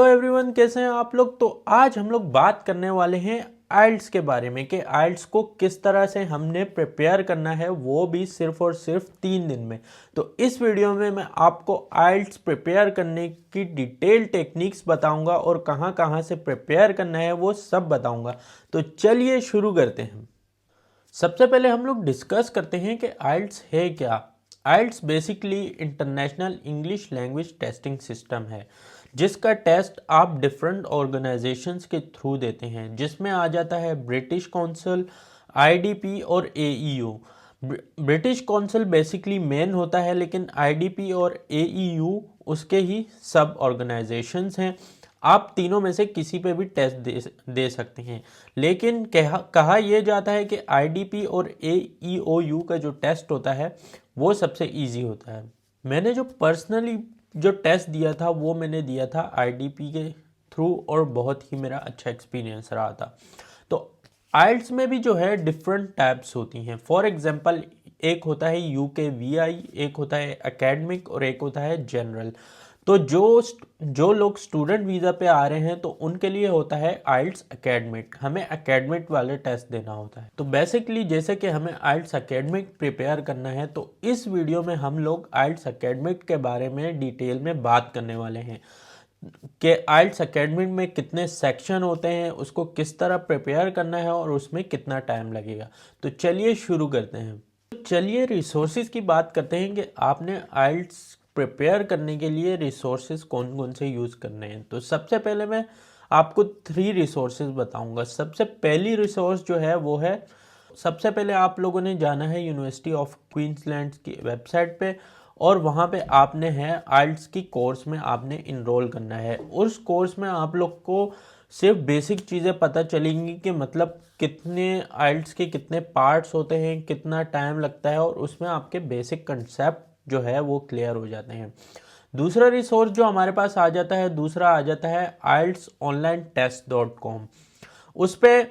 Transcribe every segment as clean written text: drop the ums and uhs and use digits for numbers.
Hello everyone, कैसे हैं आप लोग। तो आज हम लोग बात करने वाले हैं आइल्स के बारे में कि आइल्स को किस तरह से हमने प्रिपेयर करना है, वो भी सिर्फ और सिर्फ 3 दिन में। तो इस वीडियो में मैं आपको आइल्स प्रिपेयर करने की डिटेल टेक्निक्स बताऊंगा और कहां कहां से प्रिपेयर करना है वो सब बताऊंगा। तो चलिए शुरू करते हैं। सबसे पहले हम लोग डिस्कस करते हैं कि आइल्स है क्या। IELTS basically international English language testing system है, जिसका टेस्ट आप डिफरेंट ऑर्गेनाइजेशंस के थ्रू देते हैं, जिसमें आ जाता है ब्रिटिश काउंसिल, आईडीपी और एईयू। ब्रिटिश काउंसिल बेसिकली मेन होता है, लेकिन आईडीपी और एईयू उसके ही सब ऑर्गेनाइजेशंस हैं। आप तीनों में से किसी पे भी टेस्ट दे सकते हैं, लेकिन कहा यह जाता है कि आईडीपी और एईओयू का जो टेस्ट होता है वो सबसे इजी होता है। मैंने जो पर्सनली जो टेस्ट दिया था वो मैंने दिया था आईडीपी के थ्रू और बहुत ही मेरा अच्छा एक्सपीरियंस रहा था। तो आइल्स में भी जो है डिफरेंट टाइप्स होती हैं। फॉर एग्जांपल, एक होता है यूकेवीआई, एक होता है एकेडमिक और एक होता है जनरल। तो जो लोग स्टूडेंट वीज़ा पे आ रहे हैं तो उनके लिए होता है आइल्स एकेडमिक। हमें एकेडमिक वाले टेस्ट देना होता है। तो बेसिकली जैसे कि हमें आइल्स एकेडमिक प्रिपेयर करना है, तो इस वीडियो में हम लोग आइल्स एकेडमिक के बारे में डिटेल में बात करने वाले हैं कि आइल्स एकेडमिक में कितने सेक्शन होते हैं, उसको किस तरह प्रिपेयर करना है और उसमें कितना टाइम लगेगा। तो चलिए शुरू करते हैं। तो चलिए रिसोर्सेज की बात करते हैं कि आपने आइल्स प्रिपेयर करने के लिए रिसोर्सेज कौन कौन से यूज़ करने हैं। तो सबसे पहले मैं आपको 3 रिसोर्सेज बताऊंगा। सबसे पहली रिसोर्स जो है वो है, सबसे पहले आप लोगों ने जाना है यूनिवर्सिटी ऑफ क्वींसलैंड की वेबसाइट पे और वहाँ पे आपने है आइल्स की कोर्स में आपने इनरोल करना है। उस कोर्स में आप लोग को सिर्फ बेसिक चीज़ें पता चलेंगी कि मतलब कितने आइल्स के कितने पार्ट्स होते हैं, कितना टाइम लगता है, और उसमें आपके बेसिक कंसेप्ट जो है वो क्लियर हो जाते हैं। दूसरा रिसोर्स जो हमारे पास आ जाता है, दूसरा आ जाता है IELTSonlinetest.com। उस पर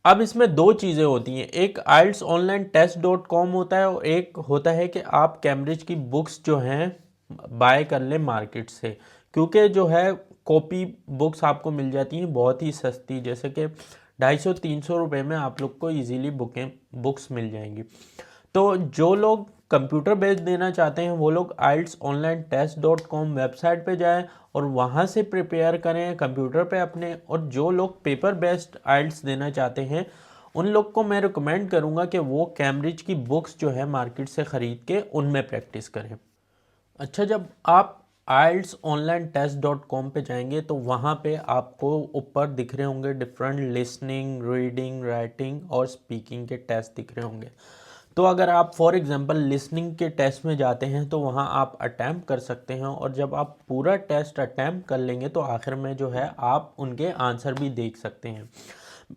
अब इसमें 2 चीज़ें होती हैं, एक IELTSonlinetest.com होता है और एक होता है कि आप कैम्ब्रिज की बुक्स जो हैं बाय कर लें मार्केट से, क्योंकि जो है कॉपी बुक्स आपको मिल जाती हैं बहुत ही सस्ती, जैसे कि 250-300 रुपये में आप लोग को इजीली बुक्स मिल जाएंगी। तो जो लोग कंप्यूटर बेस्ड देना चाहते हैं वो लोग IELTSonlinetest.com वेबसाइट पे जाएं और वहाँ से प्रिपेयर करें कंप्यूटर पे अपने। और जो लोग पेपर बेस्ड आइल्स देना चाहते हैं उन लोग को मैं रिकमेंड करूँगा कि वो कैम्ब्रिज की बुक्स जो है मार्केट से ख़रीद के उनमें प्रैक्टिस करें। अच्छा, जब आप IELTSonlinetest.com पे जाएंगे तो वहाँ पे आपको ऊपर दिख रहे होंगे डिफरेंट लिसनिंग, रीडिंग, राइटिंग और स्पीकिंग के टेस्ट दिख रहे होंगे। तो अगर आप फॉर एग्जांपल लिसनिंग के टेस्ट में जाते हैं तो वहाँ आप अटैम्प्ट कर सकते हैं, और जब आप पूरा टेस्ट अटैम्प्ट कर लेंगे तो आखिर में जो है आप उनके आंसर भी देख सकते हैं।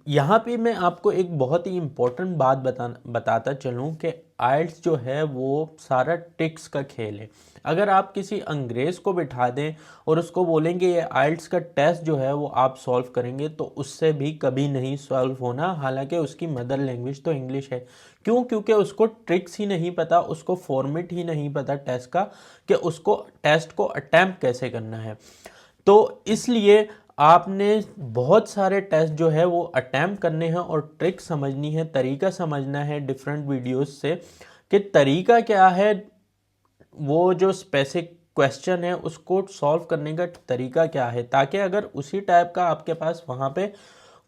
यहाँ पे मैं आपको एक बहुत ही इम्पोर्टेंट बात बताता चलूँ कि आइल्स जो है वो सारा ट्रिक्स का खेल है। अगर आप किसी अंग्रेज़ को बिठा दें और उसको बोलेंगे ये आइल्स का टेस्ट जो है वो आप सॉल्व करेंगे, तो उससे भी कभी नहीं सॉल्व होना, हालांकि उसकी मदर लैंग्वेज तो इंग्लिश है। क्यों? क्योंकि उसको ट्रिक्स ही नहीं पता, उसको फॉर्मेट ही नहीं पता टेस्ट का, कि उसको टेस्ट को अटैम्प्ट कैसे करना है। तो इसलिए आपने बहुत सारे टेस्ट जो है वो अटैम्प्ट करने हैं और ट्रिक समझनी है, तरीका समझना है डिफरेंट वीडियोस से कि तरीका क्या है, वो जो स्पेसिफिक क्वेश्चन है उसको सॉल्व करने का तरीका क्या है, ताकि अगर उसी टाइप का आपके पास वहाँ पे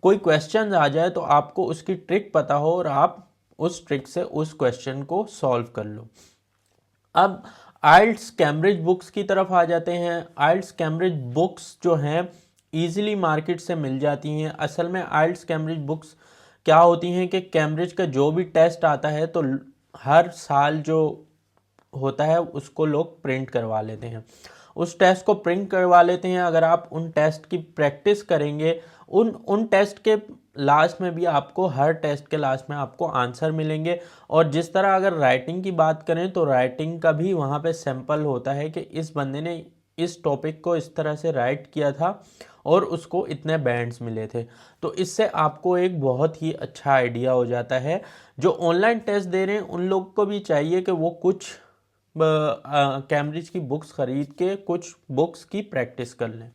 कोई क्वेश्चन आ जाए तो आपको उसकी ट्रिक पता हो और आप उस ट्रिक से उस क्वेश्चन को सॉल्व कर लो। अब आइल्ट्स कैम्ब्रिज बुक्स की तरफ आ जाते हैं। आइल्ट्स कैम्ब्रिज बुक्स जो हैं ईजिली मार्केट से मिल जाती हैं। असल में आइल्ट्स कैम्ब्रिज बुक्स क्या होती हैं कि कैम्ब्रिज का जो भी टेस्ट आता है तो हर साल जो होता है उसको लोग प्रिंट करवा लेते हैं, उस टेस्ट को प्रिंट करवा लेते हैं। अगर आप उन टेस्ट की प्रैक्टिस करेंगे, उन टेस्ट के लास्ट में भी आपको, हर टेस्ट के लास्ट में आपको आंसर मिलेंगे। और जिस तरह अगर राइटिंग की बात करें तो राइटिंग का भी वहाँ पे सैंपल होता है कि इस बंदे ने इस टॉपिक को इस तरह से राइट किया था और उसको इतने बैंड्स मिले थे। तो इससे आपको एक बहुत ही अच्छा आइडिया हो जाता है। जो ऑनलाइन टेस्ट दे रहे हैं उन लोग को भी चाहिए कि वो कुछ कैम्ब्रिज की बुक्स ख़रीद के कुछ बुक्स की प्रैक्टिस कर लें।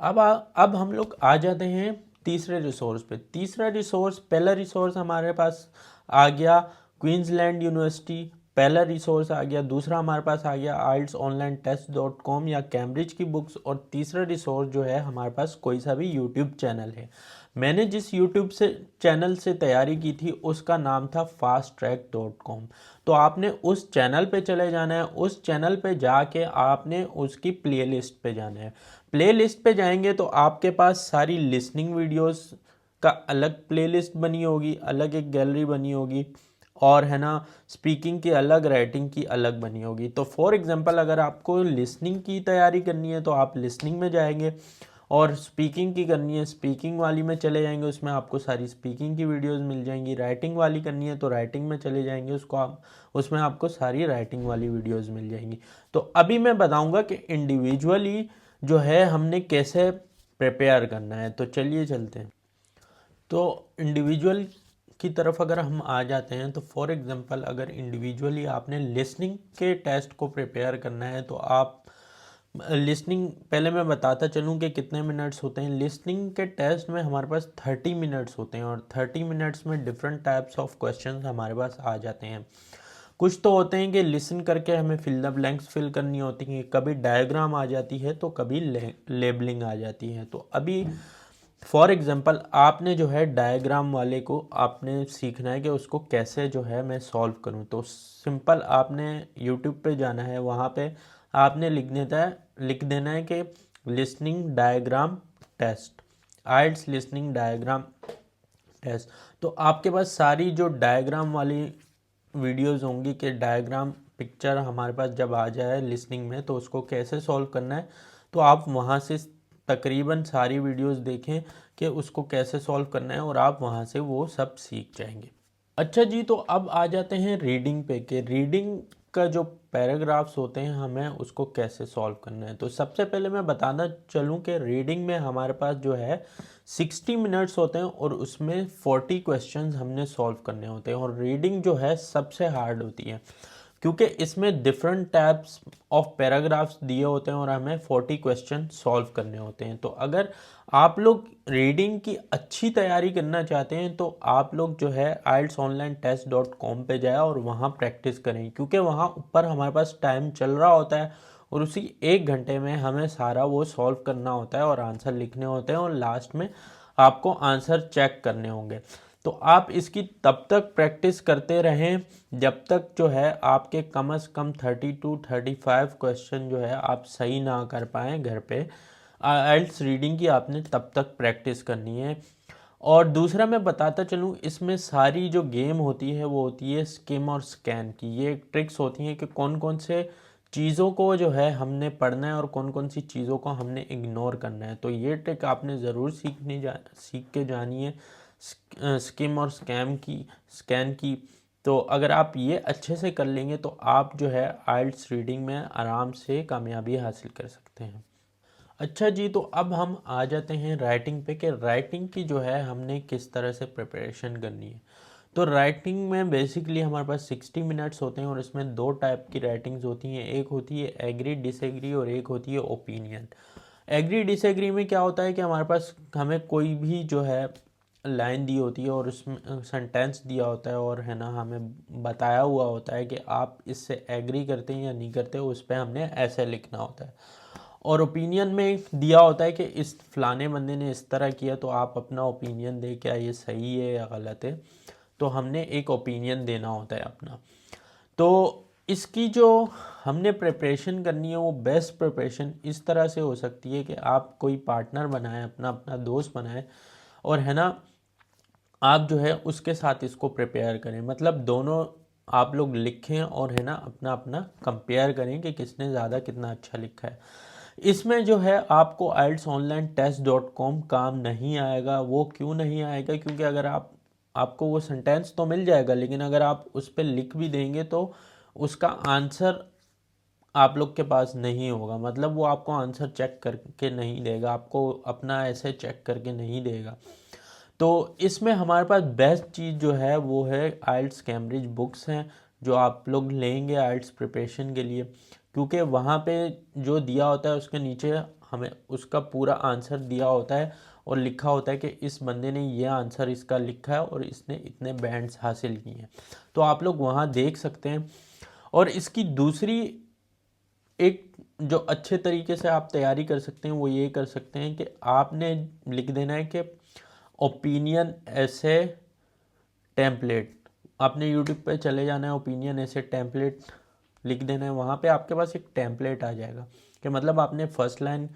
अब हम लोग आ जाते हैं तीसरे रिसोर्स पे। तीसरा रिसोर्स, पहला रिसोर्स हमारे पास आ गया क्वींसलैंड यूनिवर्सिटी, पहला रिसोर्स आ गया। दूसरा हमारे पास आ गया IELTSonlinetest.com या कैम्ब्रिज की बुक्स। और तीसरा रिसोर्स जो है हमारे पास कोई सा भी यूट्यूब चैनल है। मैंने जिस यूट्यूब से चैनल से तैयारी की थी उसका नाम था fasttrack.com। तो आपने उस चैनल पे चले जाना है। उस चैनल पे जाके आपने उसकी प्लेलिस्ट पे जाना है। प्लेलिस्ट पे जाएंगे तो आपके पास सारी लिसनिंग वीडियोस का अलग प्लेलिस्ट बनी होगी, अलग एक गैलरी बनी होगी, और है ना स्पीकिंग की अलग, राइटिंग की अलग बनी होगी। तो फॉर एग्जांपल अगर आपको लिसनिंग की तैयारी करनी है तो आप लिसनिंग में जाएंगे, और स्पीकिंग की करनी है स्पीकिंग वाली में चले जाएंगे, उसमें आपको सारी स्पीकिंग की वीडियोस मिल जाएंगी। राइटिंग वाली करनी है तो राइटिंग में चले जाएंगे, उसमें आपको सारी राइटिंग वाली वीडियोस मिल जाएंगी। तो अभी मैं बताऊंगा कि इंडिविजुअली जो है हमने कैसे प्रिपेयर करना है। तो चलिए चलते हैं। तो इंडिविजुअल की तरफ अगर हम आ जाते हैं तो फॉर एग्जांपल अगर इंडिविजुअली आपने लिसनिंग के टेस्ट को प्रिपेयर करना है तो आप लिसनिंग, पहले मैं बताता चलूँ कि कितने मिनट्स होते हैं। लिसनिंग के टेस्ट में हमारे पास 30 मिनट्स होते हैं, और 30 मिनट्स में डिफरेंट टाइप्स ऑफ क्वेश्चंस हमारे पास आ जाते हैं। कुछ तो होते हैं कि लिसन करके हमें फिल द ब्लैंक्स फिल करनी होती हैं, कभी डायग्राम आ जाती है तो कभी लेबलिंग आ जाती है। तो अभी फॉर एग्जांपल आपने जो है डायग्राम वाले को आपने सीखना है कि उसको कैसे जो है मैं सॉल्व करूं। तो सिंपल आपने यूट्यूब पे जाना है, वहाँ पे आपने लिख देना है कि लिसनिंग डायग्राम टेस्ट, आइल्स लिसनिंग डायग्राम टेस्ट। तो आपके पास सारी जो डायग्राम वाली वीडियोस होंगी कि डायग्राम पिक्चर हमारे पास जब आ जाए लिसनिंग में तो उसको कैसे सॉल्व करना है, तो आप वहाँ से तकरीबन सारी वीडियोस देखें कि उसको कैसे सॉल्व करना है, और आप वहाँ से वो सब सीख जाएंगे। अच्छा जी, तो अब आ जाते हैं रीडिंग पे कि रीडिंग का जो पैराग्राफ्स होते हैं हमें उसको कैसे सॉल्व करना है। तो सबसे पहले मैं बताना चलूँ कि रीडिंग में हमारे पास जो है 60 मिनट्स होते हैं, और उसमें 40 क्वेश्चंस हमने सॉल्व करने होते हैं। और रीडिंग जो है सबसे हार्ड होती है, क्योंकि इसमें डिफरेंट टाइप्स ऑफ पैराग्राफ्स दिए होते हैं और हमें 40 क्वेश्चन सॉल्व करने होते हैं। तो अगर आप लोग रीडिंग की अच्छी तैयारी करना चाहते हैं तो आप लोग जो है IELTSonlinetest.com पे जाए और वहाँ प्रैक्टिस करें, क्योंकि वहाँ ऊपर हमारे पास टाइम चल रहा होता है और उसी 1 घंटे में हमें सारा वो सॉल्व करना होता है और आंसर लिखने होते हैं, और लास्ट में आपको आंसर चेक करने होंगे। तो आप इसकी तब तक प्रैक्टिस करते रहें जब तक जो है आपके कम से कम 30 to 35 क्वेश्चन जो है आप सही ना कर पाएँ घर पे। आइल्स रीडिंग की आपने तब तक प्रैक्टिस करनी है। और दूसरा मैं बताता चलूँ, इसमें सारी जो गेम होती है वो होती है स्किम और स्कैन की। ये ट्रिक्स होती हैं कि कौन कौन से चीज़ों को जो है हमने पढ़ना है और कौन कौन सी चीज़ों को हमने इग्नोर करना है। तो ये ट्रिक आपने ज़रूर सीख के जानी है, स्किम और स्कैन की। तो अगर आप ये अच्छे से कर लेंगे तो आप जो है आइल्स रीडिंग में आराम से कामयाबी हासिल कर सकते हैं। अच्छा जी, तो अब हम आ जाते हैं राइटिंग पे कि राइटिंग की जो है हमने किस तरह से प्रिपरेशन करनी है। तो राइटिंग में बेसिकली हमारे पास 60 मिनट्स होते हैं और इसमें 2 टाइप की राइटिंग्स होती हैं। एक होती है एग्री डिसएग्री और एक होती है ओपिनियन। एग्री डिसएग्री में क्या होता है कि हमारे पास हमें कोई भी जो है लाइन दी होती है और उसमें सेंटेंस दिया होता है, और है ना हमें बताया हुआ होता है कि आप इससे एग्री करते हैं या नहीं करते, उस पर हमने ऐसे लिखना होता है। और ओपिनियन में दिया होता है कि इस फलाने बंदे ने इस तरह किया तो आप अपना ओपिनियन दे, क्या ये सही है या गलत है। तो हमने एक ओपिनियन देना होता है अपना। तो इसकी जो हमने प्रिपरेशन करनी है वो बेस्ट प्रिपरेशन इस तरह से हो सकती है कि आप कोई पार्टनर बनाएं, अपना अपना दोस्त बनाएं, और है ना आप जो है उसके साथ इसको प्रिपेयर करें। मतलब दोनों आप लोग लिखें और है ना अपना अपना कंपेयर करें कि किसने ज़्यादा कितना अच्छा लिखा है। इसमें जो है आपको IELTSonlinetest.com काम नहीं आएगा। वो क्यों नहीं आएगा? क्योंकि अगर आपको वो सेंटेंस तो मिल जाएगा, लेकिन अगर आप उस पर लिख भी देंगे तो उसका आंसर आप लोग के पास नहीं होगा। मतलब वो आपको आंसर चेक करके नहीं देगा, आपको अपना ऐसे चेक करके नहीं देगा। तो इसमें हमारे पास बेस्ट चीज़ जो है वो है आइल्स कैम्ब्रिज बुक्स हैं, जो आप लोग लेंगे आइल्स प्रिपरेशन के लिए, क्योंकि वहाँ पे जो दिया होता है उसके नीचे हमें उसका पूरा आंसर दिया होता है और लिखा होता है कि इस बंदे ने ये आंसर इसका लिखा है और इसने इतने बैंड्स हासिल किए हैं, तो आप लोग वहाँ देख सकते हैं। और इसकी दूसरी एक जो अच्छे तरीके से आप तैयारी कर सकते हैं वो ये कर सकते हैं कि आपने लिख देना है कि ओपिनियन ऐसे टेम्पलेट, आपने यूट्यूब पे चले जाना है, ओपिनियन ऐसे टेम्पलेट लिख देना है, वहाँ पे आपके पास एक टेम्पलेट आ जाएगा कि मतलब आपने फर्स्ट लाइन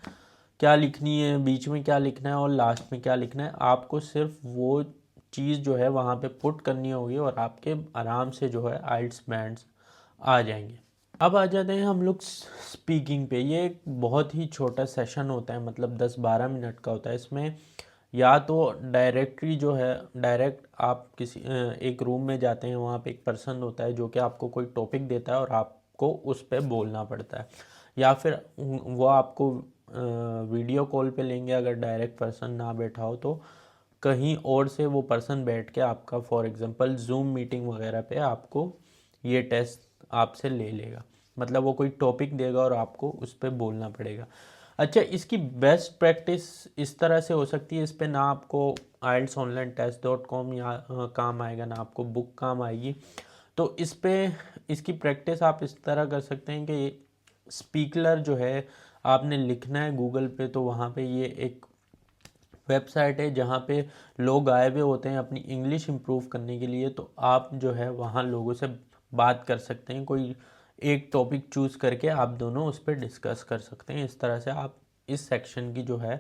क्या लिखनी है, बीच में क्या लिखना है और लास्ट में क्या लिखना है। आपको सिर्फ वो चीज़ जो है वहाँ पे पुट करनी होगी और आपके आराम से जो है आइल्स बैंड्स आ जाएंगे। अब आ जाते हैं हम लोग स्पीकिंग पे। ये एक बहुत ही छोटा सेशन होता है, मतलब 10-12 मिनट का होता है। इसमें या तो डायरेक्टली जो है डायरेक्ट आप किसी एक रूम में जाते हैं, वहाँ पे एक पर्सन होता है जो कि आपको कोई टॉपिक देता है और आपको उस पर बोलना पड़ता है, या फिर वो आपको वीडियो कॉल पे लेंगे अगर डायरेक्ट पर्सन ना बैठा हो, तो कहीं और से वो पर्सन बैठ के आपका फॉर एग्जांपल जूम मीटिंग वगैरह पे आपको ये टेस्ट आपसे ले लेगा, मतलब वो कोई टॉपिक देगा और आपको उस पर बोलना पड़ेगा। अच्छा, इसकी बेस्ट प्रैक्टिस इस तरह से हो सकती है, इस पे ना आपको IELTSonlinetest.com या काम आएगा, ना आपको बुक काम आएगी। तो इस पे इसकी प्रैक्टिस आप इस तरह कर सकते हैं कि स्पीकर जो है आपने लिखना है गूगल पे, तो वहाँ पे ये एक वेबसाइट है जहाँ पे लोग आए हुए होते हैं अपनी इंग्लिश इम्प्रूव करने के लिए। तो आप जो है वहाँ लोगों से बात कर सकते हैं, कोई एक टॉपिक चूज़ करके आप दोनों उस पर डिस्कस कर सकते हैं। इस तरह से आप इस सेक्शन की जो है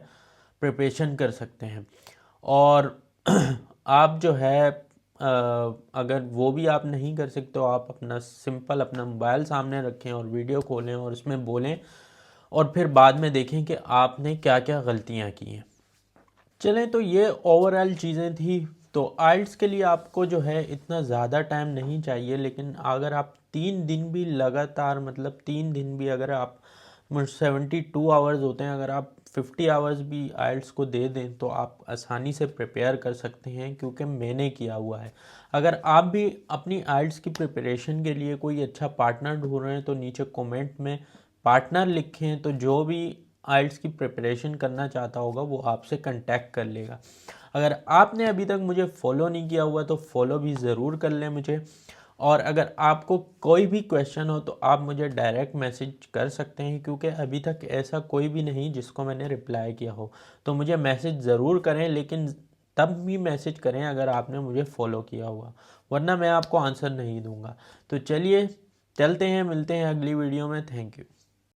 प्रिपरेशन कर सकते हैं। और आप जो है अगर वो भी आप नहीं कर सकते तो आप अपना सिंपल अपना मोबाइल सामने रखें और वीडियो खोलें और उसमें बोलें और फिर बाद में देखें कि आपने क्या क्या गलतियाँ की हैं। चलें, तो ये ओवरऑल चीज़ें थी। तो आइल्ट्स के लिए आपको जो है इतना ज़्यादा टाइम नहीं चाहिए, लेकिन अगर आप 3 दिन भी लगातार, मतलब 3 दिन भी अगर आप 72 आवर्स होते हैं, अगर आप 50 आवर्स भी आइल्ट्स को दे दें तो आप आसानी से प्रिपेयर कर सकते हैं, क्योंकि मैंने किया हुआ है। अगर आप भी अपनी आइल्ट्स की प्रिपरेशन के लिए कोई अच्छा पार्टनर ढूंढ रहे हैं तो नीचे कमेंट में पार्टनर लिखें, तो जो भी आइल्ट्स की प्रिपरेशन करना चाहता होगा वो आपसे कांटेक्ट कर लेगा। अगर आपने अभी तक मुझे फॉलो नहीं किया हुआ तो फॉलो भी ज़रूर कर लें मुझे। और अगर आपको कोई भी क्वेश्चन हो तो आप मुझे डायरेक्ट मैसेज कर सकते हैं, क्योंकि अभी तक ऐसा कोई भी नहीं जिसको मैंने रिप्लाई किया हो। तो मुझे मैसेज ज़रूर करें, लेकिन तब भी मैसेज करें अगर आपने मुझे फॉलो किया हुआ, वरना मैं आपको आंसर नहीं दूंगा। तो चलिए चलते हैं, मिलते हैं अगली वीडियो में। Thank you.